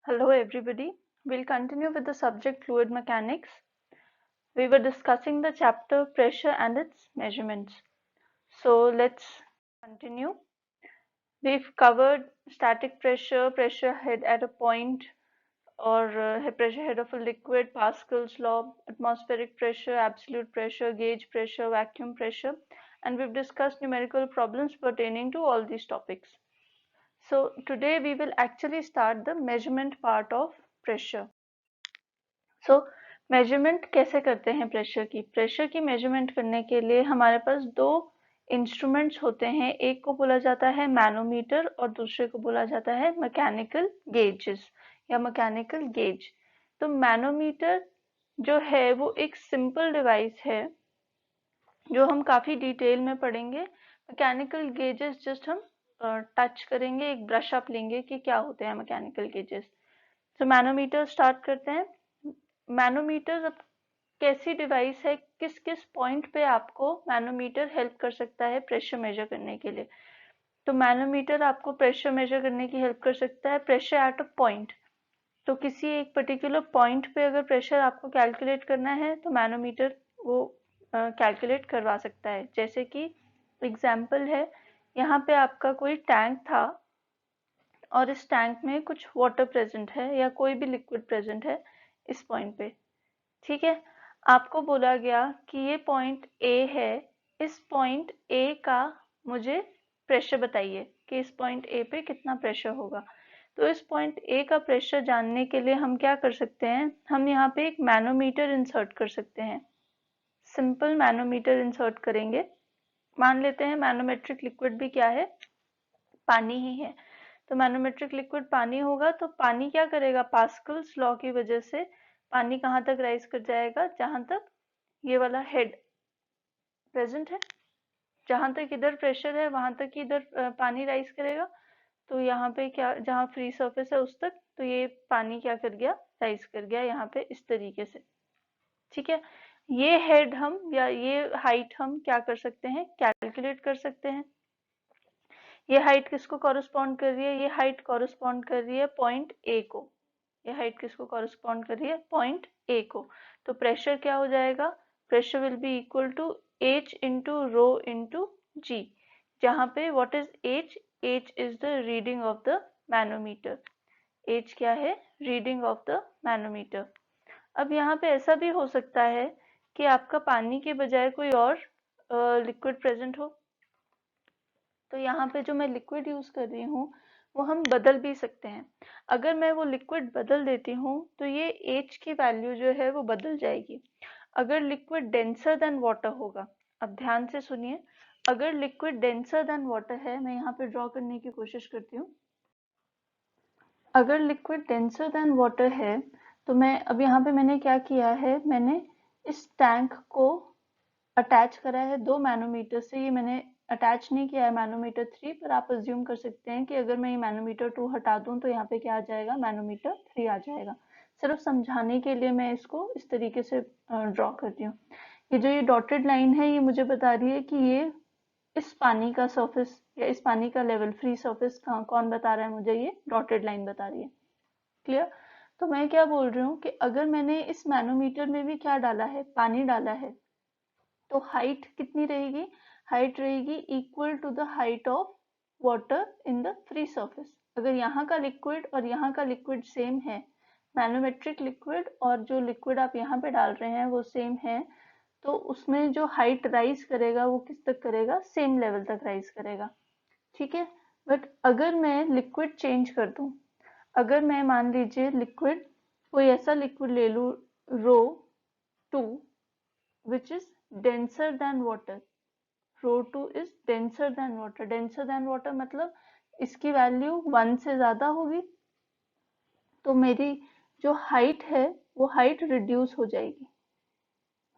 Hello everybody. We'll continue with the subject fluid mechanics. We were discussing the chapter pressure and its measurements. So let's continue. We've covered static pressure, pressure head at a point or pressure head of a liquid, Pascal's law, atmospheric pressure, absolute pressure, gauge pressure, vacuum pressure, and we've discussed numerical problems pertaining to all these topics. So today we will actually start the measurement part of pressure. So measurement कैसे करते हैं pressure की measurement करने के लिए हमारे पास दो instruments होते हैं। एक को बोला जाता है मैनोमीटर और दूसरे को बोला जाता है मैकेनिकल गेजेस या मैकेनिकल गेज। तो मैनोमीटर जो है वो एक सिंपल डिवाइस है जो हम काफी डिटेल में पढ़ेंगे। मैकेनिकल गेजेस जस्ट हम टच करेंगे, एक ब्रश अप लेंगे कि क्या होते हैं मैकेनिकल गेजेस। तो मैनोमीटर स्टार्ट करते हैं। मैनोमीटर अब कैसी डिवाइस है, किस किस पॉइंट पे आपको मैनोमीटर हेल्प कर सकता है प्रेशर मेजर करने के लिए। तो मैनोमीटर आपको प्रेशर मेजर करने की हेल्प कर सकता है, प्रेशर एट अ पॉइंट। तो किसी एक पर्टिकुलर पॉइंट पे अगर प्रेशर आपको कैलकुलेट करना है तो मैनोमीटर वो कैलकुलेट करवा सकता है। जैसे कि एग्जाम्पल है, यहाँ पे आपका कोई टैंक था और इस टैंक में कुछ वाटर प्रेजेंट है या कोई भी लिक्विड प्रेजेंट है इस पॉइंट पे। ठीक है, आपको बोला गया कि ये पॉइंट ए है, इस पॉइंट ए का मुझे प्रेशर बताइए कि इस पॉइंट ए पे कितना प्रेशर होगा। तो इस पॉइंट ए का प्रेशर जानने के लिए हम क्या कर सकते हैं, हम यहाँ पे एक मैनोमीटर इंसर्ट कर सकते हैं। सिंपल मैनोमीटर इंसर्ट करेंगे। मान लेते हैं मैनोमेट्रिक लिक्विड भी क्या है, पानी ही है। तो मैनोमेट्रिक लिक्विड पानी होगा तो पानी क्या करेगा, पास्कल्स लॉ की वजह से पानी कहाँ तक राइज कर जाएगा, जहां तक ये वाला हेड प्रेजेंट है, जहां तक इधर प्रेशर है वहां तक ही इधर पानी राइज करेगा। तो यहाँ पे क्या, जहाँ फ्री सरफेस है उस तक, तो ये पानी क्या कर गया, राइज कर गया यहाँ पे इस तरीके से। ठीक है, ये हेड हम या ये हाइट हम क्या कर सकते हैं, कैलकुलेट कर सकते हैं। ये हाइट किसको कॉरेस्पॉन्ड कर रही है, ये हाइट कॉरेस्पॉन्ड कर रही है पॉइंट ए को। ये हाइट किसको कॉरेस्पॉन्ड कर रही है, पॉइंट ए को। तो प्रेशर क्या हो जाएगा, pressure will be equal to H into rho into G, जहाँ पे what is H, H is the reading of the manometer. H क्या है, रीडिंग ऑफ द मैनोमीटर। अब यहाँ पे ऐसा भी हो सकता है कि आपका पानी के बजाय कोई और लिक्विड प्रेजेंट हो। तो यहाँ पे जो मैं लिक्विड यूज कर रही हूँ वो हम बदल भी सकते हैं। अगर मैं वो लिक्विड बदल देती हूँ तो ये एच की वैल्यू जो है वो बदल जाएगी। अगर लिक्विड डेंसर देन वाटर होगा, अब ध्यान से सुनिए, अगर लिक्विड डेंसर देन वाटर है, मैं यहाँ पे ड्रॉ करने की कोशिश करती हूँ। अगर लिक्विड डेंसर देन वाटर है तो मैं अब यहाँ पे मैंने क्या किया है, मैंने इस टैंक को अटैच करा है दो मैनोमीटर से। ये मैंने अटैच नहीं किया है मैनोमीटर 3, पर आप अज्यूम कर सकते हैं कि अगर मैं ये मैनोमीटर 2 हटा दूं तो यहाँ पे क्या आ जाएगा, मैनोमीटर 3 आ जाएगा। सिर्फ समझाने के लिए मैं इसको इस तरीके से ड्रॉ करती हूँ। ये जो ये डॉटेड लाइन है ये मुझे बता रही है कि ये इस पानी का सरफेस या इस पानी का लेवल, फ्री सरफेस कौन बता रहा है मुझे, ये डॉटेड लाइन बता रही है। क्लियर। तो मैं क्या बोल रही हूँ कि अगर मैंने इस मैनोमीटर में भी क्या डाला है, पानी डाला है, तो हाइट कितनी रहेगी, हाइट रहेगी equal to the height of water in the free surface. अगर यहाँ का लिक्विड और यहाँ का लिक्विड सेम है, मैनोमेट्रिक लिक्विड और जो लिक्विड आप यहाँ पे डाल रहे हैं वो सेम है, तो उसमें जो हाइट राइज करेगा वो किस तक करेगा, सेम लेवल तक राइज करेगा। ठीक है, बट अगर मैं लिक्विड चेंज कर दूं, अगर मैं मान लीजिए लिक्विड, कोई ऐसा लिक्विड ले लूं रो 2 which is denser than water, row 2 is denser than water, denser than water मतलब इसकी वैल्यू 1 से ज्यादा होगी, तो मेरी जो हाइट है वो हाइट रिड्यूस हो जाएगी।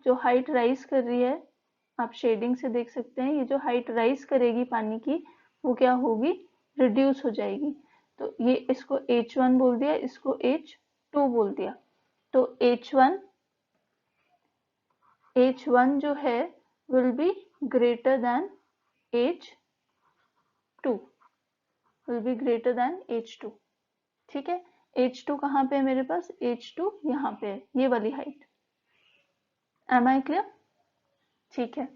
जो हाइट राइज कर रही है, आप शेडिंग से देख सकते हैं, ये जो हाइट राइज करेगी पानी की वो क्या होगी, रिड्यूस हो जाएगी। तो ये इसको H1 बोल दिया, इसको H2 बोल दिया। तो H1 जो है will be greater than H2, will be greater than H2। ठीक है, H2 कहाँ पे है मेरे पास, H2 यहाँ पे है, ये वाली हाइट। M I clear? ठीक है,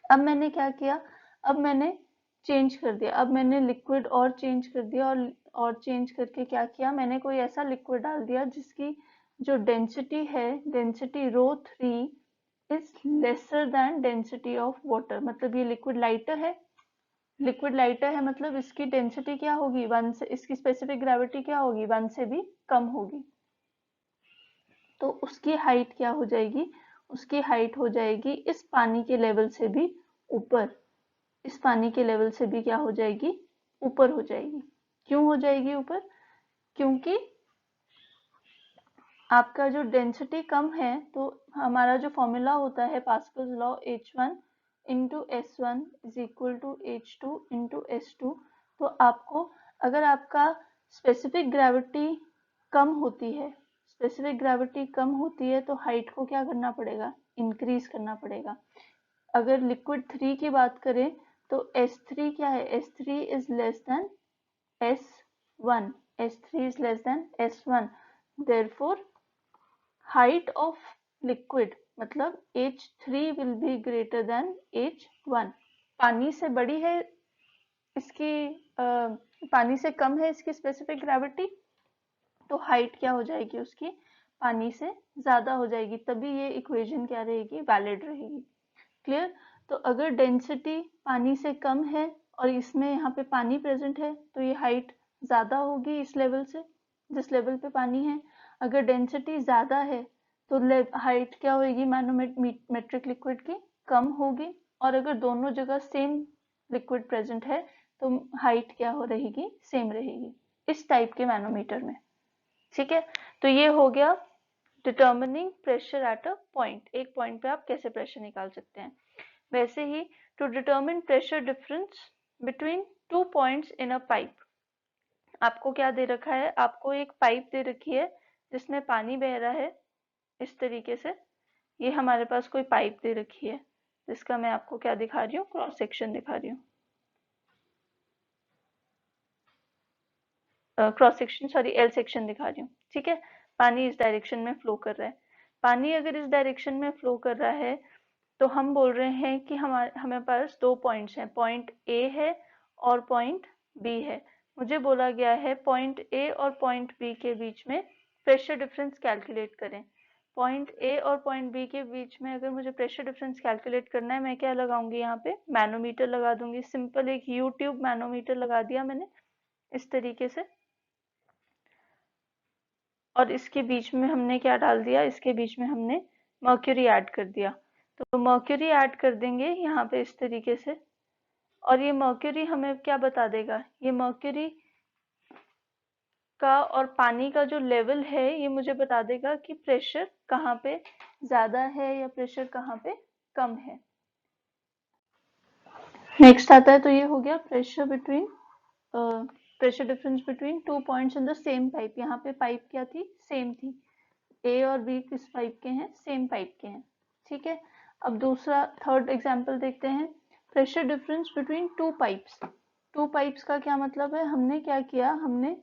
अब मैंने क्या किया, अब मैंने चेंज कर दिया, अब मैंने लिक्विड और चेंज कर दिया, और चेंज करके क्या किया, मैंने कोई ऐसा लिक्विड डाल दिया जिसकी जो डेंसिटी है, density ρ3 is lesser than density of water. मतलब ये लिक्विड लाइटर है, लिक्विड लाइटर है मतलब इसकी डेंसिटी क्या होगी, 1 से, इसकी स्पेसिफिक ग्रेविटी क्या होगी, 1 से भी कम होगी। तो उसकी हाइट क्या हो जाएगी, उसकी हाइट हो जाएगी इस पानी के लेवल से भी ऊपर, इस पानी के लेवल से भी क्या हो जाएगी, ऊपर हो जाएगी। क्यों हो जाएगी ऊपर, क्योंकि आपका जो डेंसिटी कम है, तो हमारा जो फॉर्मूला होता है Pascal's law, H1 into S1 is equal to H2 into S2। तो आपको अगर आपका स्पेसिफिक ग्रेविटी कम होती है, स्पेसिफिक ग्रेविटी कम होती है तो हाइट को क्या करना पड़ेगा, इंक्रीज करना पड़ेगा। अगर लिक्विड 3 की बात करें तो S3 क्या है, S3 is less than S1, S3 is less than S1, therefore height of liquid मतलब H3 will be greater than H1। पानी से बड़ी है इसकी पानी से कम है इसकी स्पेसिफिक ग्रेविटी, तो हाइट क्या हो जाएगी उसकी, पानी से ज्यादा हो जाएगी, तभी ये इक्वेशन क्या रहेगी, वैलिड रहेगी। क्लियर? तो अगर डेंसिटी पानी से कम है और इसमें यहाँ पे पानी प्रेजेंट है तो ये हाइट ज्यादा होगी इस लेवल से, जिस लेवल पे पानी है। अगर डेंसिटी ज्यादा है तो हाइट क्या होगी मैनोमेट्रिक लिक्विड की, कम होगी। और अगर दोनों जगह सेम लिक्विड प्रेजेंट है तो हाइट क्या हो रहेगी, सेम रहेगी, इस टाइप के मैनोमीटर में। ठीक है, तो ये हो गया determining pressure at a point, एक पॉइंट पे आप कैसे प्रेशर निकाल सकते हैं। वैसे ही to determine pressure difference between 2 points in a pipe, आपको क्या दे रखा है, आपको एक पाइप दे रखी है जिसमें पानी बह रहा है इस तरीके से। ये हमारे पास कोई पाइप दे रखी है जिसका मैं आपको क्या दिखा रही हूँ, क्रॉस सेक्शन दिखा रही हूँ, cross section sorry L section दिखा रही हूँ। ठीक है, पानी इस डायरेक्शन में फ्लो कर रहा है। पानी अगर इस डायरेक्शन में फ्लो कर रहा है तो हम बोल रहे हैं कि हमें पास 2 पॉइंट्स हैं, पॉइंट ए है और पॉइंट बी है। मुझे बोला गया है पॉइंट ए और पॉइंट बी के बीच में प्रेशर डिफरेंस कैलकुलेट करें। पॉइंट ए और पॉइंट बी के बीच में अगर मुझे प्रेशर डिफरेंस कैलकुलेट करना है, मैं क्या लगाऊंगी, यहाँ पे मैनोमीटर लगा दूंगी। सिंपल एक यूट्यूब मैनोमीटर लगा दिया मैंने इस तरीके से, और इसके बीच में हमने क्या डाल दिया, इसके बीच में हमने मर्क्यूरी ऐड कर दिया। तो मर्क्यूरी ऐड कर देंगे यहाँ पे इस तरीके से, और ये मर्क्यूरी हमें क्या बता देगा, ये मर्क्यूरी का और पानी का जो लेवल है ये मुझे बता देगा कि प्रेशर कहाँ पे ज्यादा है या प्रेशर कहाँ पे कम है। नेक्स्ट आता है, तो ये हो गया pressure between pressure difference between 2 points in the same pipe. यहाँ पे पाइप क्या थी, सेम थी, ए और बी किस पाइप के हैं, सेम पाइप के हैं। ठीक है, अब दूसरा थर्ड एग्जांपल देखते हैं, pressure difference between 2 pipes. 2 pipes का क्या मतलब है, हमने क्या किया, हमने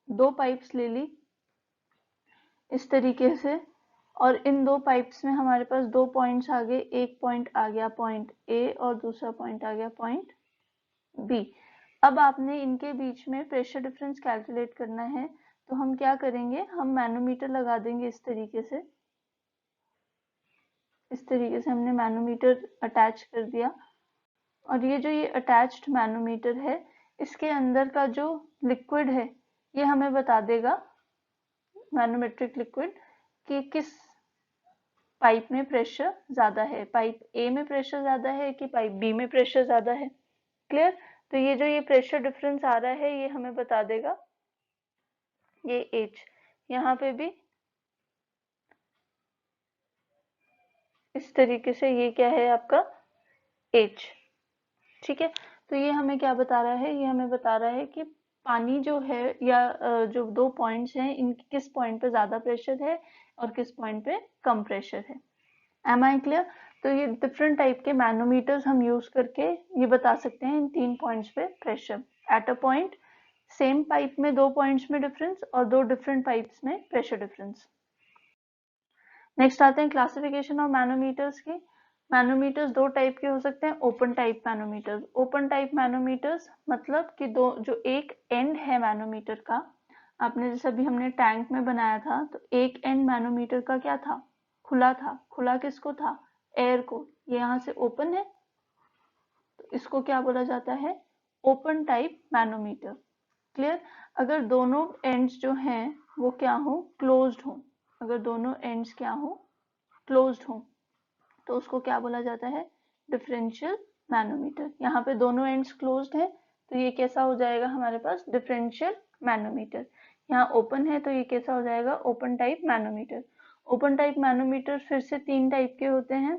2 पाइप्स ले ली इस तरीके से, और इन 2 पाइप्स में हमारे पास 2 पॉइंट्स आ गए, एक पॉइंट आ गया पॉइंट ए और दूसरा पॉइंट आ गया पॉइंट बी। अब आपने इनके बीच में प्रेशर डिफरेंस कैलकुलेट करना है, तो हम क्या करेंगे, हम मैनोमीटर लगा देंगे इस तरीके से, इस तरीके से हमने मैनोमीटर अटैच कर दिया। और ये जो ये अटैच्ड मैनोमीटर है, इसके अंदर का जो लिक्विड है ये हमें बता देगा, मैनोमेट्रिक लिक्विड, कि किस पाइप में प्रेशर ज्यादा है, पाइप ए में प्रेशर ज्यादा है कि पाइप बी में प्रेशर ज्यादा है। क्लियर? तो ये जो ये प्रेशर डिफरेंस आ रहा है ये हमें बता देगा, ये एच, यहाँ पे भी इस तरीके से ये क्या है आपका एच। ठीक है, तो ये हमें क्या बता रहा है, ये हमें बता रहा है कि पानी जो है या जो 2 पॉइंट्स हैं इनकी किस पॉइंट पे ज्यादा प्रेशर है और किस पॉइंट पे कम प्रेशर है। Am I clear? तो ये डिफरेंट टाइप के मैनोमीटर्स हम यूज करके ये बता सकते हैं इन 3 पॉइंट्स पे pressure at a point same pipe में दो पॉइंट्स में डिफरेंस और दो डिफरेंट पाइप्स में प्रेशर डिफरेंस। नेक्स्ट आते हैं क्लासिफिकेशन ऑफ मैनोमीटर्स की। मैनोमीटर्स दो टाइप के हो सकते हैं, open type manometers. Open type manometers मतलब कि दो जो एक एंड है मैनोमीटर का, आपने जैसे अभी हमने टैंक में बनाया था तो एक एंड मैनोमीटर का क्या था, खुला था। खुला किसको था, एयर को। ये यहाँ से ओपन है तो इसको क्या बोला जाता है, ओपन टाइप मैनोमीटर। क्लियर। अगर दोनों एंड्स जो हैं वो क्या हो, क्लोज्ड हो, अगर दोनों एंड्स क्या हो, क्लोज्ड हो, तो उसको क्या बोला जाता है, डिफरेंशियल मैनोमीटर। यहाँ पे दोनों एंड्स क्लोज्ड है तो ये कैसा हो जाएगा हमारे पास, डिफरेंशियल मैनोमीटर। यहाँ ओपन है तो ये कैसा हो जाएगा, open type manometer. Open type manometer फिर से तीन टाइप के होते हैं।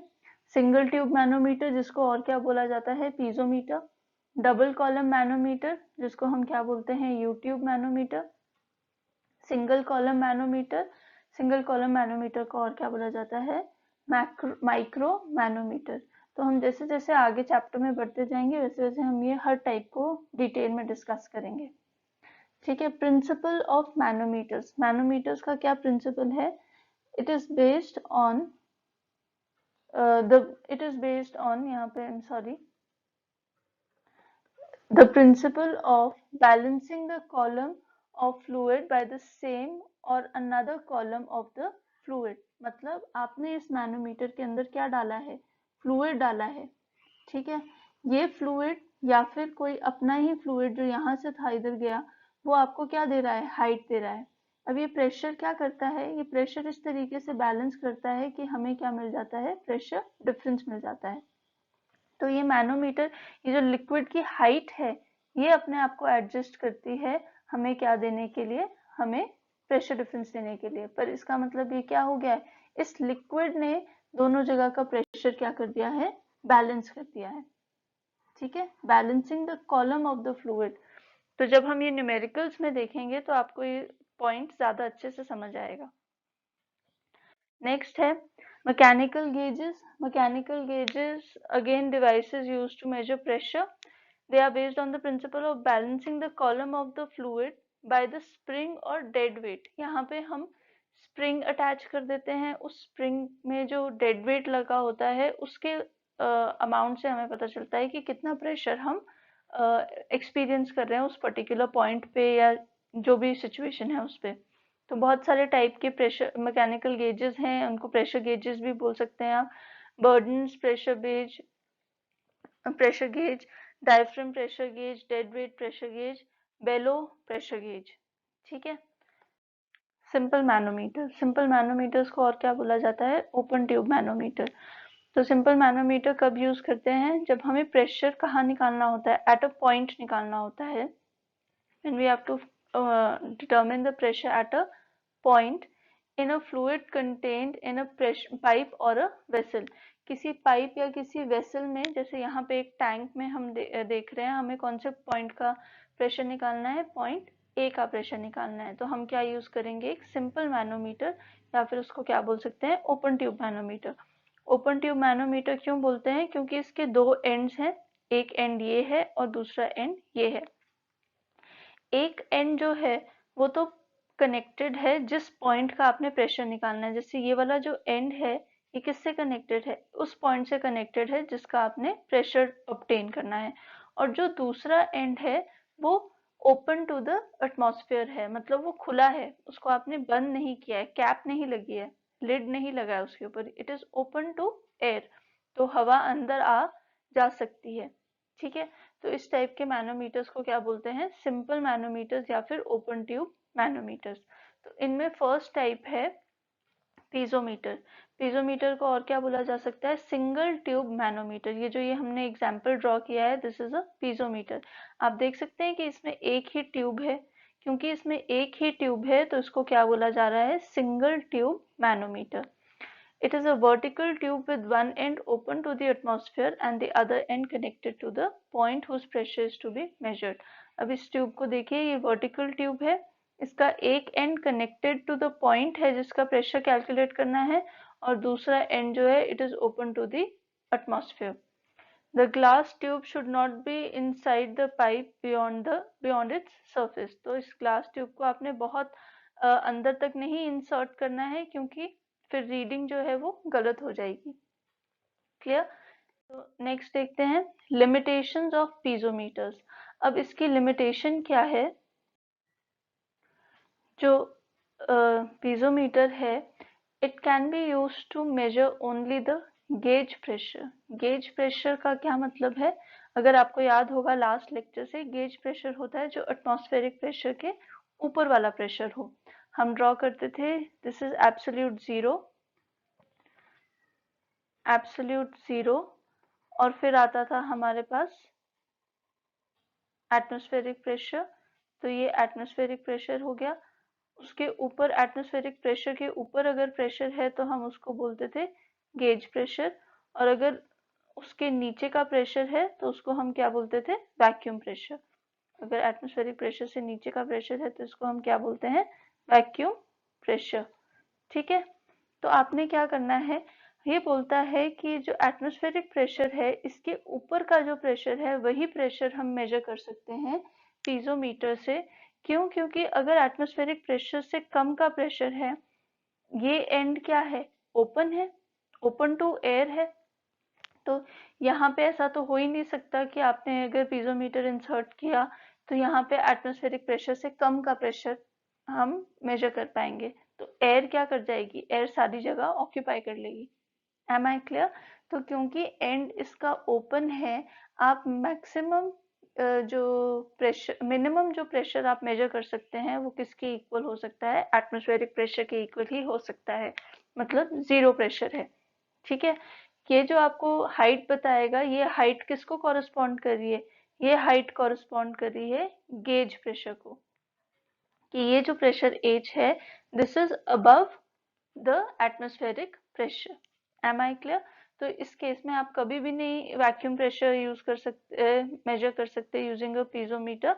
सिंगल ट्यूब मैनोमीटर जिसको और क्या बोला जाता है, पीजोमीटर। डबल कॉलम मैनोमीटर जिसको हम क्या बोलते हैं, you tube manometer. Single column manometer, single column manometer को और क्या बोला जाता है, माइक्रो मैनोमीटर। तो हम जैसे जैसे आगे चैप्टर में बढ़ते जाएंगे वैसे वैसे हम ये हर टाइप को डिटेल में डिस्कस करेंगे। ठीक है। प्रिंसिपल ऑफ मैनोमीटर्स, मैनोमीटर्स का क्या प्रिंसिपल है, it is based on it is based on, यहाँ पे I am sorry, the principle of balancing the column of fluid by the same or another column of the fluid। मतलब आपने इस manometer के अंदर क्या डाला है, फ्लूइड डाला है। ठीक है। ये फ्लूइड या फिर कोई अपना ही फ्लूइड जो यहाँ से था इधर गया, वो आपको क्या दे रहा है, हाइट दे रहा है। अब ये प्रेशर क्या करता है, ये प्रेशर इस तरीके से बैलेंस करता है कि हमें क्या मिल जाता है, प्रेशर डिफरेंस मिल जाता है। तो ये मैनोमीटर, ये जो लिक्विड की हाइट है, ये अपने आप को एडजस्ट करती है हमें क्या देने के लिए, हमें प्रेशर डिफरेंस देने के लिए। पर इसका मतलब ये क्या हो गया है, इस लिक्विड ने दोनों जगह का प्रेशर क्या कर दिया है, बैलेंस कर दिया है। ठीक है, balancing the column of the fluid. तो जब हम ये न्यूमेरिकल्स में देखेंगे तो आपको ये पॉइंट ज्यादा अच्छे से समझ आएगा। नेक्स्ट है mechanical gauges. Mechanical gauges again devices used to measure pressure. They are based on the principle of balancing the column of the fluid by the spring or dead weight। यहाँ पे हम spring attach कर देते हैं, उस spring में जो dead weight लगा होता है उसके अमाउंट से हमें पता चलता है कि कितना प्रेशर हम एक्सपीरियंस कर रहे हैं उस पर्टिकुलर पॉइंट पे या जो भी सिचुएशन है उस पे। तो बहुत सारे टाइप के प्रेशर मैकेनिकल गेजेस हैं, उनको प्रेशर गेजेस भी बोल सकते हैं आप। Bourdon's pressure gauge, pressure gauge, diaphragm pressure gauge, dead weight pressure gauge, bellow pressure gauge. ठीक है। सिंपल मैनोमीटर, सिंपल मैनोमीटर्स को और क्या बोला जाता है, ओपन ट्यूब मैनोमीटर। तो सिंपल मैनोमीटर कब यूज करते हैं, जब हमें प्रेशर कहाँ निकालना होता है, एट अ पॉइंट निकालना होता है। when we have to determine the pressure at a point in a fluid contained in a pressure pipe or a vessel। किसी पाइप या किसी वेसल में, जैसे यहाँ पे एक टैंक में हम देख रहे हैं, हमें कौन से पॉइंट का प्रेशर निकालना है, पॉइंट ए का प्रेशर निकालना है। तो हम क्या यूज करेंगे, एक सिंपल मैनोमीटर, या फिर उसको क्या बोल सकते हैं, open tube manometer. Open tube manometer क्यों बोलते हैं, क्योंकि इसके दो एंड्स हैं, एक एंड ये है और दूसरा एंड ये है। एक एंड जो है वो तो कनेक्टेड है जिस पॉइंट का आपने प्रेशर निकालना है। जैसे ये वाला जो एंड है ये किससे कनेक्टेड है, उस पॉइंट से कनेक्टेड है जिसका आपने प्रेशर ऑब्टेन करना है। और जो दूसरा एंड है वो ओपन टू द एटमॉस्फेयर है, मतलब वो खुला है, उसको आपने बंद नहीं किया है, कैप नहीं लगी है, लिड नहीं लगा है उसके ऊपर, it is open to air, तो हवा अंदर आ जा सकती है। ठीक है। तो इस टाइप के मैनोमीटर्स को क्या बोलते हैं, सिंपल मैनोमीटर्स या फिर ओपन ट्यूब मैनोमीटर्स। तो इनमें फर्स्ट टाइप है पीजोमीटर। पीजोमीटर को और क्या बोला जा सकता है, सिंगल ट्यूब मैनोमीटर। ये जो ये हमने एग्जांपल ड्रॉ किया है, दिस इज अ पीजोमीटर। आप देख सकते हैं कि इसमें एक ही ट्यूब है, क्योंकि इसमें एक ही ट्यूब है तो इसको क्या बोला जा रहा है, single tube manometer. It is a vertical tube with one end open to the atmosphere and the other end connected to the point whose pressure is to be measured। अब इस ट्यूब को देखिए, ये वर्टिकल ट्यूब है, इसका एक end connected to the point है जिसका प्रेशर कैलकुलेट करना है, और दूसरा एंड जो है it is open to the atmosphere. The glass tube should not be inside the pipe beyond its surface. तो इस ग्लास ट्यूब को आपने बहुत अंदर तक नहीं इंसर्ट करना है, क्योंकि फिर रीडिंग जो है वो गलत हो जाएगी। क्लियर? तो नेक्स्ट देखते हैं लिमिटेशंस ऑफ पीजोमीटर्स। अब इसकी लिमिटेशन क्या है? जो पीजोमीटर है, it can be used to measure only the gauge pressure. Gauge pressure का क्या मतलब है? अगर आपको याद होगा लास्ट लेक्चर से, गेज प्रेशर होता है जो एटमॉस्फेरिक प्रेशर के ऊपर वाला प्रेशर हो। हम ड्रॉ करते थे, this is absolute zero, absolute zero, और फिर आता था हमारे पास एटमॉस्फेरिक प्रेशर। तो ये एटमॉस्फेरिक प्रेशर हो गया। उसके ऊपर एटमॉस्फेरिक प्रेशर के ऊपर अगर प्रेशर है तो हम उसको बोलते थे गेज प्रेशर, और अगर उसके नीचे का प्रेशर है तो उसको हम क्या बोलते थे? Vacuum pressure. अगर एटमॉस्फेरिक प्रेशर से नीचे का प्रेशर है तो इसको हम क्या बोलते हैं? Vacuum pressure. ठीक है? तो आपने क्या करना है, ये बोलता है कि जो एटमॉस्फेरिक प्रेशर है इसके ऊपर का जो प्रेशर है वही प्रेशर हम मेजर कर सकते हैं पीजोमीटर से। क्यों? क्योंकि अगर एटमॉस्फेरिक प्रेशर से कम का प्रेशर है, ये एंड क्या है? ओपन है, ओपन टू एयर है। तो यहाँ पे ऐसा तो हो ही नहीं सकता कि आपने अगर पीजोमीटर इंसर्ट किया तो यहाँ पे एटमॉस्फेरिक प्रेशर से कम का प्रेशर हम मेजर कर पाएंगे। तो एयर क्या कर जाएगी? एयर सारी जगह ऑक्यूपाई कर लेगी। Am I clear? तो क्योंकि एंड इसका ओपन है, आप मैक्सिमम जो प्रेशर, मिनिमम जो प्रेशर आप मेजर कर सकते हैं वो किसके इक्वल हो सकता है? एटमॉस्फेरिक प्रेशर के इक्वल ही हो सकता है, मतलब जीरो प्रेशर है। ठीक है? ये जो आपको हाइट बताएगा, ये हाइट किसको कॉरस्पॉन्ड कर रही है? ये हाइट कॉरस्पॉन्ड कर रही है गेज प्रेशर को, कि ये जो प्रेशर एच है, this is above the atmospheric pressure. Am I clear? तो इस केस में आप कभी भी नहीं वैक्यूम प्रेशर यूज कर सकते, मेजर कर सकते यूजिंग अ पीजोमीटर।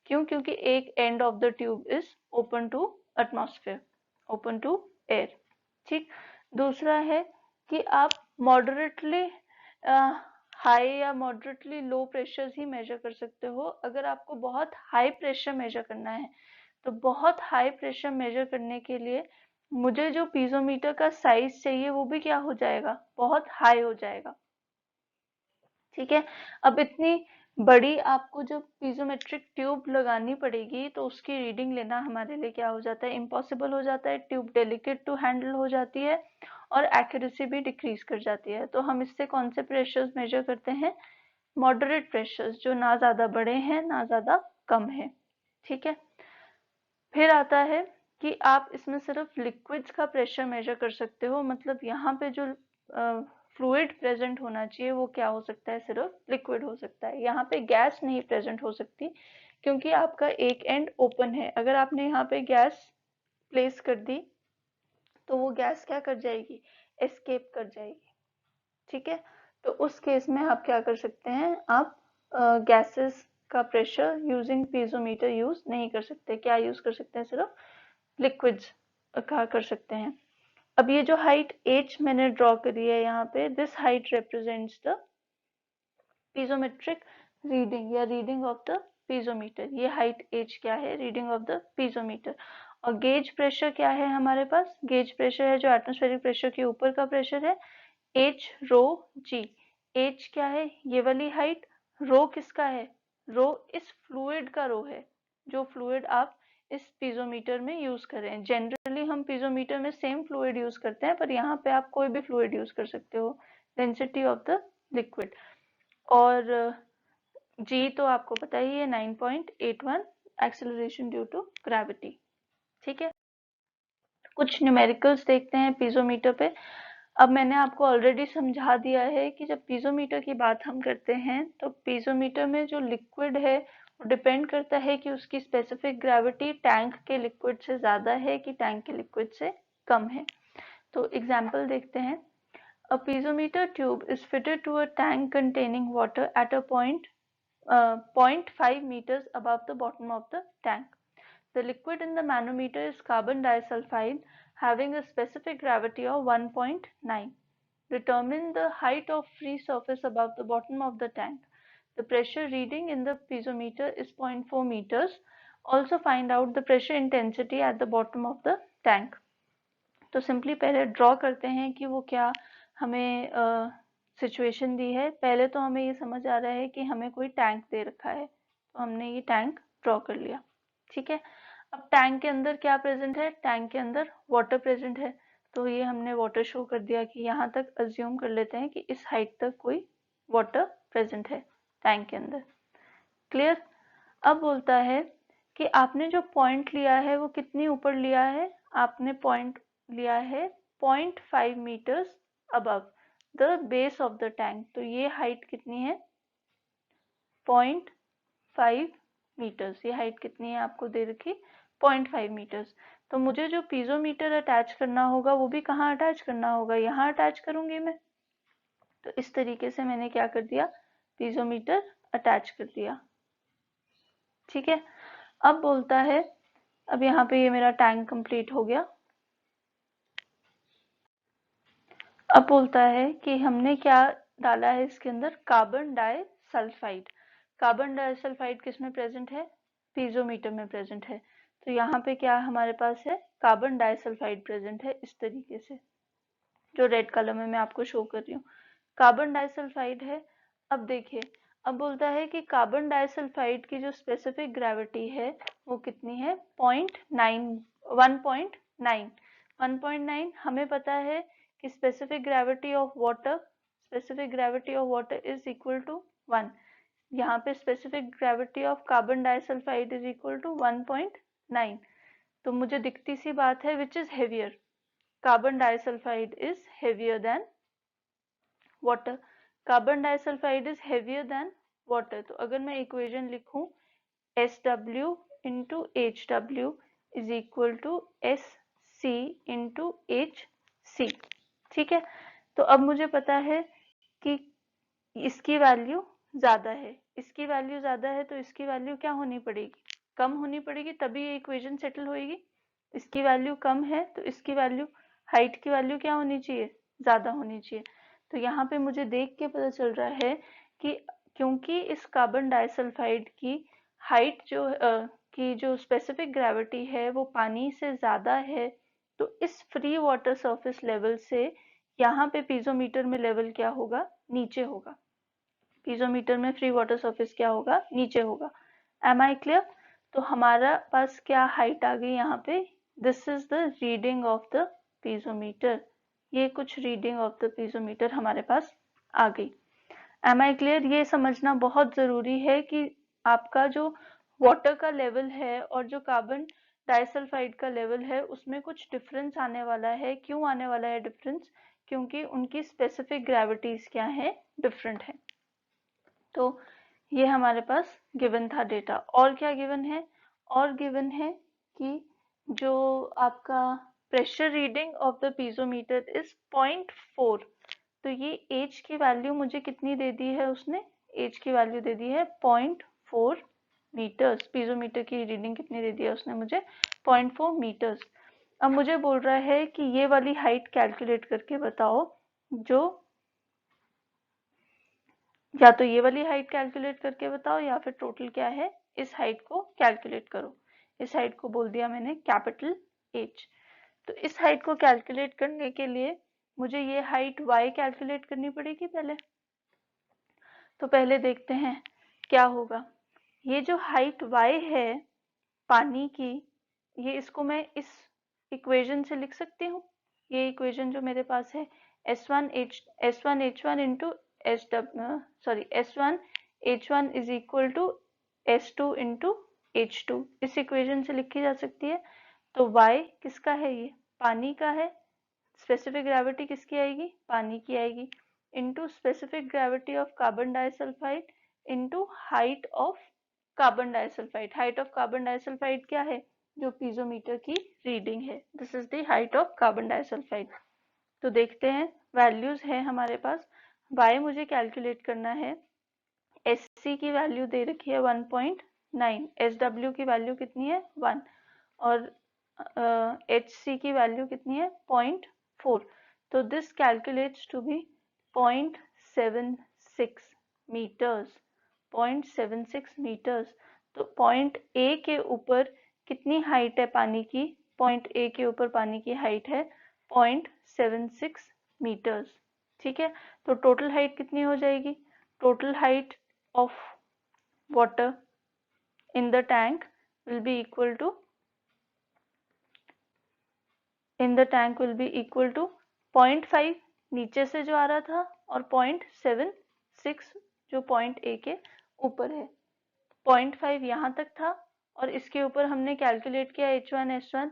क्यों? क्योंकि एक end of the tube is open to atmosphere, open to air. ठीक? दूसरा है कि आप मॉडरेटली हाई या मॉडरेटली लो प्रेशर ही मेजर कर सकते हो। अगर आपको बहुत हाई प्रेशर मेजर करना है, तो बहुत हाई प्रेशर मेजर करने के लिए मुझे जो पीजोमीटर का साइज चाहिए वो भी क्या हो जाएगा? बहुत हाई हो जाएगा। ठीक है? अब इतनी बड़ी आपको जब पीजोमेट्रिक ट्यूब लगानी पड़ेगी तो उसकी रीडिंग लेना हमारे लिए क्या हो जाता है? इम्पॉसिबल हो जाता है। ट्यूब डेलिकेट टू हैंडल हो जाती है और एक्यूरेसी भी डिक्रीज कर जाती है। तो हम इससे कौन से प्रेशर्स मेजर करते हैं? मॉडरेट प्रेशर्स, जो ना ज्यादा बड़े हैं ना ज्यादा कम है। ठीक है? फिर आता है कि आप इसमें सिर्फ लिक्विड्स का प्रेशर मेजर कर सकते हो, मतलब यहाँ पे जो फ्लूइड प्रेजेंट होना चाहिए वो क्या हो सकता है? सिर्फ लिक्विड हो सकता है। यहाँ पे गैस नहीं प्रेजेंट हो सकती, क्योंकि आपका एक एंड ओपन है। अगर आपने यहाँ पे गैस प्लेस कर दी तो वो गैस क्या कर जाएगी? एस्केप कर जाएगी। ठीक है? तो उस केस में आप क्या कर सकते हैं? आप गैसेस का प्रेशर यूजिंग पीजोमीटर यूज नहीं कर सकते। क्या यूज कर सकते हैं? सिर्फ लिक्विड्स का कर सकते हैं। अब ये जो हाइट h मैंने ड्रॉ करी है यहाँ पे, this height represents the पीजोमेट्रिक reading या रीडिंग ऑफ द पीजोमीटर। ये हाइट h क्या है? Reading of the piezometer. और गेज प्रेशर क्या है हमारे पास? गेज प्रेशर है जो एटमॉस्फेरिक प्रेशर के ऊपर का प्रेशर है, h रो g। h क्या है? ये वाली हाइट। रो किसका है? रो इस फ्लूइड का रो है, जो फ्लूइड आप इस पीजोमीटर में यूज कर रहे हैं। जनरली हम पीजोमीटर में सेम फ्लूइड यूज करते हैं, पर यहाँ पे आप कोई भी फ्लूइड यूज कर सकते हो, डेंसिटी ऑफ द लिक्विड। और जी तो आपको पता ही है 9.81 एक्सेलरेशन ड्यू टू ग्रेविटी। ठीक है? कुछ न्यूमेरिकल्स देखते हैं पीजोमीटर पे। अब मैंने आपको ऑलरेडी समझा दिया है कि जब पीजोमीटर की बात हम करते हैं तो पीजोमीटर में जो लिक्विड है वो डिपेंड करता है कि उसकी स्पेसिफिक ग्रेविटी टैंक के लिक्विड से ज़्यादा है कि टैंक के लिक्विड से कम है। तो एग्जाम्पल देखते हैं। A piezometer tube is fitted to a tank containing water at a point 0.5 meters above the bottom of the tank. The liquid in the manometer is carbon disulfide having a specific gravity of 1.9. Determine the height of free surface above the bottom of the tank. The pressure reading in the piezometer is 0.4 meters. Also find out the pressure intensity at the bottom of the tank. तो simply पहले draw करते हैं कि वो क्या हमें situation दी है। पहले तो हमें ये समझ आ रहा है कि हमें कोई टैंक दे रखा है, तो हमने ये टैंक ड्रॉ कर लिया। ठीक है, अब टैंक के अंदर क्या प्रेजेंट है? टैंक के अंदर वाटर प्रेजेंट है, तो ये हमने वाटर शो कर दिया कि यहाँ तक अज्यूम कर लेते हैं कि इस हाइट तक कोई वाटर प्रेजेंट है टैंक के अंदर। क्लियर? अब बोलता है कि आपने जो पॉइंट लिया है वो कितनी ऊपर लिया है? आपने पॉइंट लिया है 0.5 metres above the base of the tank. तो ये हाइट कितनी है? 0.5 मीटर्स। ये हाइट कितनी है आपको दे रखी? 0.5 मीटर्स। तो मुझे जो पीजोमीटर अटैच करना होगा वो भी कहाँ अटैच करना होगा? यहाँ अटैच करूंगी मैं। तो इस तरीके से मैंने क्या कर दिया? पीजोमीटर अटैच कर दिया। ठीक है, अब बोलता है, अब यहाँ पे ये मेरा टैंक कंप्लीट हो गया। अब बोलता है कि हमने क्या डाला है इसके अंदर? Carbon disulphide. कार्बन डाइसल्फाइड किस में प्रेजेंट है? पीजोमीटर में प्रेजेंट है। तो यहाँ पे क्या हमारे पास है? कार्बन डाइसल्फाइड प्रेजेंट है इस तरीके से, जो रेड कलर में मैं आपको शो कर रही हूँ। कार्बन डाइसल्फाइड है। अब देखिए, अब बोलता है कि कार्बन डाइसल्फाइड की जो स्पेसिफिक ग्रेविटी है वो कितनी है? 1.9। 1.9 हमें पता है कि specific gravity of water is equal to 1। यहाँ पे specific gravity of carbon disulphide is equal to 1.9। तो मुझे दिखती सी बात है, which is heavier? Carbon disulphide is heavier than water. Carbon disulphide is heavier than water. तो अगर मैं इक्वेशन लिखूं, SW into HW is equal to SC into HC। ठीक है, तो अब मुझे पता है कि इसकी वैल्यू ज्यादा है, इसकी वैल्यू ज्यादा है, तो इसकी वैल्यू क्या होनी पड़ेगी? कम होनी पड़ेगी, तभी ये इक्वेशन सेटल होएगी। इसकी वैल्यू कम है तो इसकी वैल्यू, हाइट की वैल्यू क्या होनी चाहिए? ज्यादा होनी चाहिए। तो यहाँ पे मुझे देख के पता चल रहा है कि क्योंकि इस कार्बन डाइसल्फाइड की हाइट की जो स्पेसिफिक ग्रेविटी है वो पानी से ज्यादा है, तो इस फ्री वाटर सरफेस लेवल से यहाँ पे पीजोमीटर में लेवल क्या होगा? नीचे होगा। पीजोमीटर में फ्री वाटर सरफेस क्या होगा? नीचे होगा। एम आई क्लियर? तो हमारा पास क्या हाइट आ गई यहाँ पे? This is the reading of the piezometer. ये कुछ रीडिंग ऑफ द पीजोमीटर हमारे पास आ गई। Am I clear? ये समझना बहुत जरूरी है कि आपका जो वाटर का लेवल है और जो कार्बन डाइसल्फाइड का लेवल है उसमें कुछ डिफरेंस आने वाला है। क्यों आने वाला है डिफरेंस? क्योंकि उनकी स्पेसिफिक ग्रेविटीज क्या है? डिफरेंट है। तो ये हमारे पास गिवन था डेटा। और क्या गिवन है? और गिवन है कि जो आपका pressure reading of the piezometer is 0.4। तो ये एच की वैल्यू मुझे कितनी दे दी है उसने? एच की वैल्यू दे दी है 0.4 मीटर्स। पीजोमीटर की रीडिंग कितनी दे दी है उसने मुझे? 0.4 मीटर्स। अब मुझे बोल रहा है कि ये वाली हाइट कैलकुलेट करके बताओ, जो या तो ये वाली हाइट कैलकुलेट करके बताओ या फिर टोटल क्या है इस हाइट को कैलकुलेट करो। इस हाइट को बोल दिया मैंने कैपिटल H। तो इस हाइट को कैलकुलेट करने के लिए मुझे ये हाइट y कैलकुलेट करनी पड़ेगी पहले। तो पहले देखते हैं क्या होगा। ये जो हाइट y है पानी की, ये इसको मैं इस इक्वेशन से लिख सकती हूँ। ये इक्वेशन जो मेरे पास है S1H1 into S1H1 is equal to S2 into H2, इस इक्वेशन से लिखी जा सकती है। तो y किसका है? ये पानी का है। स्पेसिफिक ग्रेविटी किसकी आएगी? पानी की आएगी, into specific gravity of carbon disulphide into height of carbon disulphide. Height of carbon disulphide क्या है? जो पीजोमीटर की रीडिंग है। This is the height of carbon disulphide. तो देखते हैं, वैल्यूज है हमारे पास। y मुझे कैलकुलेट करना है। SC की वैल्यू दे रखी है 1.9, SW की वैल्यू कितनी है? 1, और HC की वैल्यू कितनी है? 0.4। तो this calculates to be 0.76 metres, 0.76 metres. तो पॉइंट ए के ऊपर कितनी हाइट है पानी की? पॉइंट ए के ऊपर पानी की हाइट है 0.76 मीटर्स। ठीक है, तो टोटल हाइट कितनी हो जाएगी? Total height of water in the tank will be equal to, in the tank will be equal to 0.5 नीचे से जो आ रहा था और 0.76 जो पॉइंट ए के ऊपर है। 0.5 यहाँ तक था और इसके ऊपर हमने कैलकुलेट किया H1S1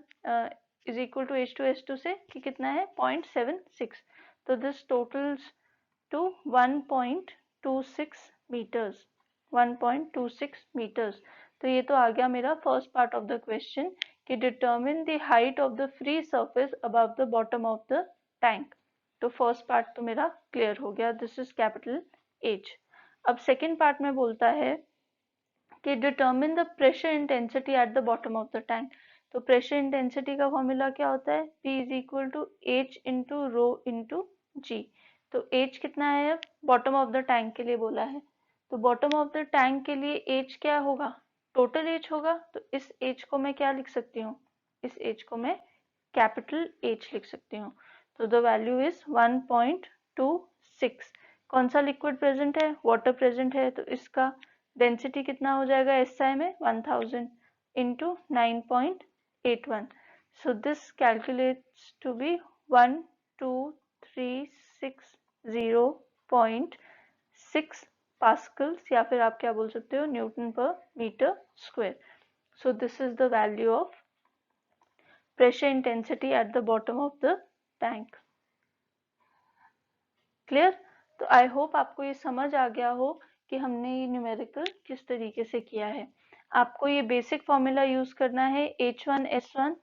is equal to H2S2 से कि कितना है 0.76। तो this totals to 1.26 metres, 1.26 metres. तो ये तो आ गया मेरा first part of the question कि determine the height of the free surface above the bottom of the tank. तो फर्स्ट पार्ट तो मेरा क्लियर हो गया, दिस इज कैपिटल H। अब सेकेंड पार्ट में बोलता है कि determine the pressure intensity at the bottom of the tank. तो प्रेशर इंटेंसिटी का फॉर्मूला क्या होता है? P is equal to H into rho into G। तो H कितना है? अब बॉटम ऑफ द टैंक के लिए बोला है, तो बॉटम ऑफ द टैंक के लिए H क्या होगा? टोटल H होगा। तो इस H को मैं क्या लिख सकती हूँ? इस H को मैं कैपिटल H लिख सकती हूँ। तो द वैल्यू इज 1.26। कौन सा लिक्विड प्रेजेंट है? वाटर प्रेजेंट है। तो इसका डेंसिटी कितना हो जाएगा SI में? 1000 into 9.81। So this calculates to be 12360.6 pascals, या फिर आप क्या बोल सकते हो, newton per metre square. So this is the value of pressure intensity at the bottom of the tank. Clear? तो आई होप आपको ये समझ आ गया हो कि हमने ये न्यूमेरिकल किस तरीके से किया है। आपको ये बेसिक फॉर्मूला यूज करना है H1S1,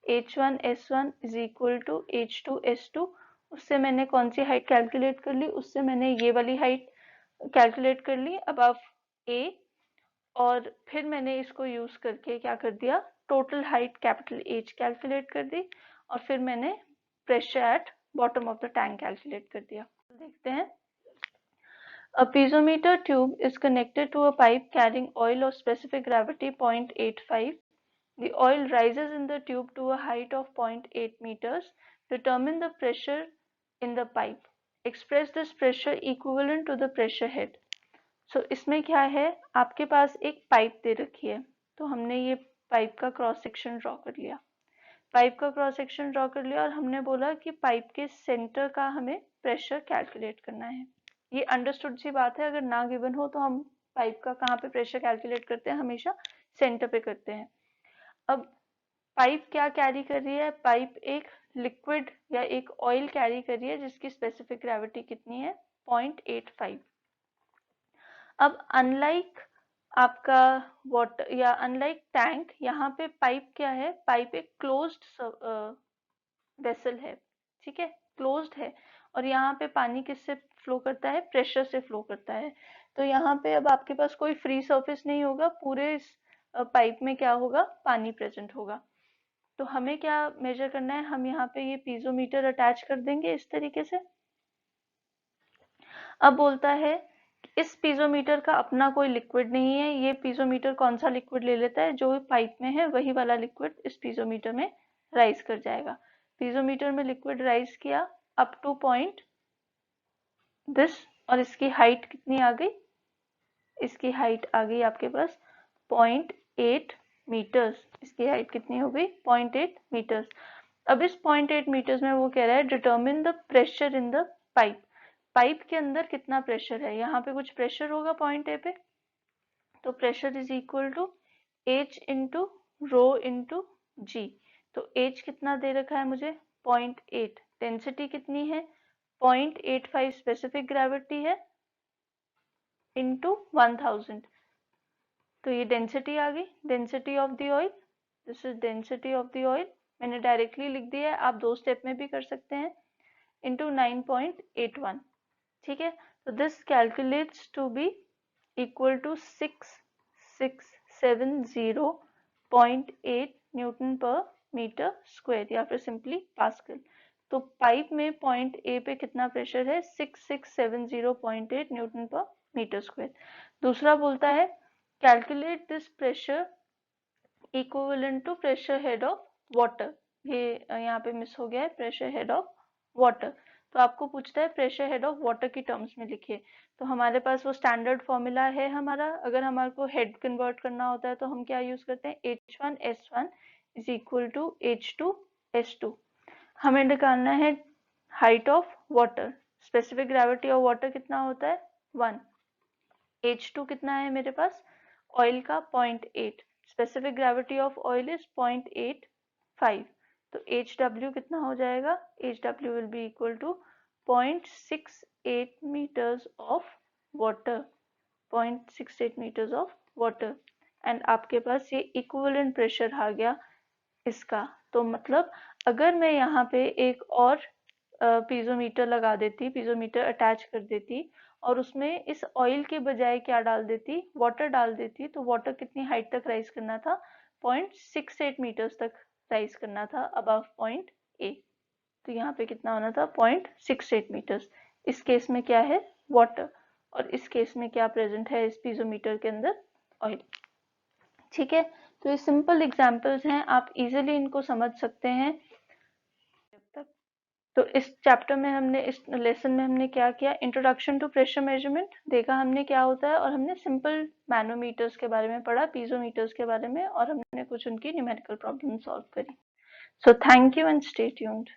H1S1 is equal to H2S2। उससे मैंने कौन सी हाइट कैलकुलेट कर ली? उससे मैंने ये वाली हाइट कैलकुलेट कर ली अबव A, और फिर मैंने इसको यूज करके क्या कर दिया? Total height capital H calculate कर दी, और फिर मैंने pressure at bottom of the tank calculate कर दिया। देखते हैं। A piezometer tube is connected to a pipe carrying oil of specific gravity 0.85. The oil rises in the tube to a height of 0.8 meters. Determine the pressure in the pipe. Express this pressure equivalent to the pressure head. So इसमें क्या है? आपके पास एक pipe दे रखी है, तो हमने ये पाइप का क्रॉस सेक्शन ड्रॉ कर लिया। पाइप का क्रॉस सेक्शन ड्रॉ कर लिया और हमने बोला कि पाइप के सेंटर का हमें प्रेशर कैलकुलेट करना है। ये अंडरस्टूड सी बात है, अगर ना गिवन हो तो हम पाइप का कहाँ पे प्रेशर कैलकुलेट करते हैं? हमेशा सेंटर पे करते हैं। अब पाइप क्या कैरी कर रही है? पाइप एक लिक्विड या एक ऑयल कैरी कर रही है जिसकी स्पेसिफिक ग्रेविटी कितनी है? 0.85। अब अनलाइक आपका वाटर या अनलाइक टैंक, यहाँ पे पाइप क्या है? पाइप एक क्लोज्ड वेसल है, ठीक है, क्लोज्ड है, और यहाँ पे पानी किससे फ्लो करता है? प्रेशर से फ्लो करता है। तो यहाँ पे अब आपके पास कोई फ्री सरफेस नहीं होगा, पूरे इस पाइप में क्या होगा? पानी प्रेजेंट होगा। तो हमें क्या मेजर करना है? हम यहाँ पे ये पीजोमीटर अटैच कर देंगे इस तरीके से। अब बोलता है इस पीजोमीटर का अपना कोई लिक्विड नहीं है, ये पीजोमीटर कौन सा लिक्विड ले लेता है? जो पाइप में है वही वाला लिक्विड इस पीजोमीटर में राइज कर जाएगा। पीजोमीटर में लिक्विड राइज किया अप टू पॉइंट दिस, और इसकी हाइट कितनी आ गई? इसकी हाइट आ गई आपके पास 0.8 मीटर्स। इसकी हाइट कितनी हो गई? 0.8 मीटर्स। अब इस 0.8 मीटर्स में वो कह रहा है determine the pressure in the pipe. Pipe के अंदर कितना प्रेशर है? यहाँ पे कुछ प्रेशर होगा पॉइंट ए पे, तो pressure is equal to H into rho into G. तो H कितना दे रखा है मुझे? 0.8। डेंसिटी कितनी है? 0.85 स्पेसिफिक ग्रेविटी है इंटू 1000। तो ये डेंसिटी आ गई, density of the oil. This is density of the oil, मैंने डायरेक्टली लिख दिया है, आप दो स्टेप में भी कर सकते हैं, इंटू 9.81। ठीक है, तो this calculates to be equal to 6670.8 newton per metre square, या फिर सिंपली पास्कल। तो पाइप में पॉइंट ए पे कितना प्रेशर है 6670.8 न्यूटन पर मीटर स्क्वायर। दूसरा बोलता है calculate this pressure equivalent to pressure head of water. ये यहाँ पे मिस हो गया है, प्रेशर हेड ऑफ वाटर। तो आपको पूछता है प्रेशर हेड ऑफ वाटर की टर्म्स में लिखिए। तो हमारे पास वो स्टैंडर्ड फॉर्मूला है हमारा, अगर हमारे को हेड कन्वर्ट करना होता है तो हम क्या यूज करते हैं H1S1 is equal to H2S2। हमें निकालना है height of water, specific gravity of water कितना होता है 1। H2 कितना है मेरे पास ऑयल का 0.8, specific gravity of oil is 0.85। तो HW कितना हो जाएगा, HW will be equal to 0.68 meters of water, 0.68 meters of water। And आपके पास ये इक्विवेलेंट प्रेशर आ गया इसका। तो मतलब अगर मैं यहाँ पे एक और पीजोमीटर लगा देती, पीजोमीटर अटैच कर देती और उसमें इस ऑयल के बजाय क्या डाल देती, वाटर डाल देती, तो वाटर कितनी हाइट तक राइज करना था 0.68 मीटर्स तक राइज करना था अबव पॉइंट ए। तो यहाँ पे कितना होना था 0.68 मीटर्स। इस केस में क्या है वाटर, और इस केस में क्या प्रेजेंट है इस पीजोमीटर के अंदर ऑयल। ठीक है, तो ये सिंपल एग्जांपल्स हैं, आप इजीली इनको समझ सकते हैं। तो इस चैप्टर में हमने, इस लेसन में हमने क्या किया, इंट्रोडक्शन टू प्रेशर मेजरमेंट देखा हमने क्या होता है, और हमने सिंपल मैनोमीटर्स के बारे में पढ़ा, पीजोमीटर्स के बारे में, और हमने कुछ उनकी न्यूमेरिकल प्रॉब्लम सॉल्व करी। So thank you and stay tuned.